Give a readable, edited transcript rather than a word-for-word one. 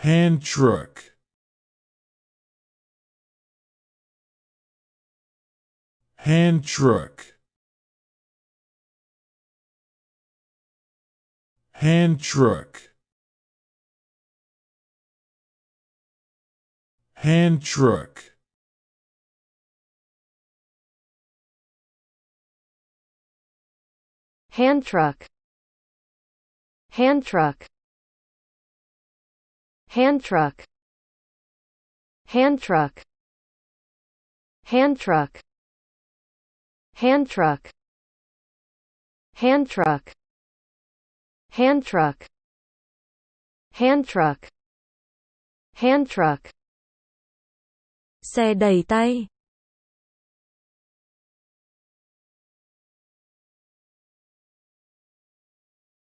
Hand truck. Hand truck. Hand truck. Hand truck. Hand truck. Hand truck. Hand truck. Hand truck. Hand truck. Hand truck. Hand truck. Hand truck. Hand truck. Hand truck. Xe đầy tay.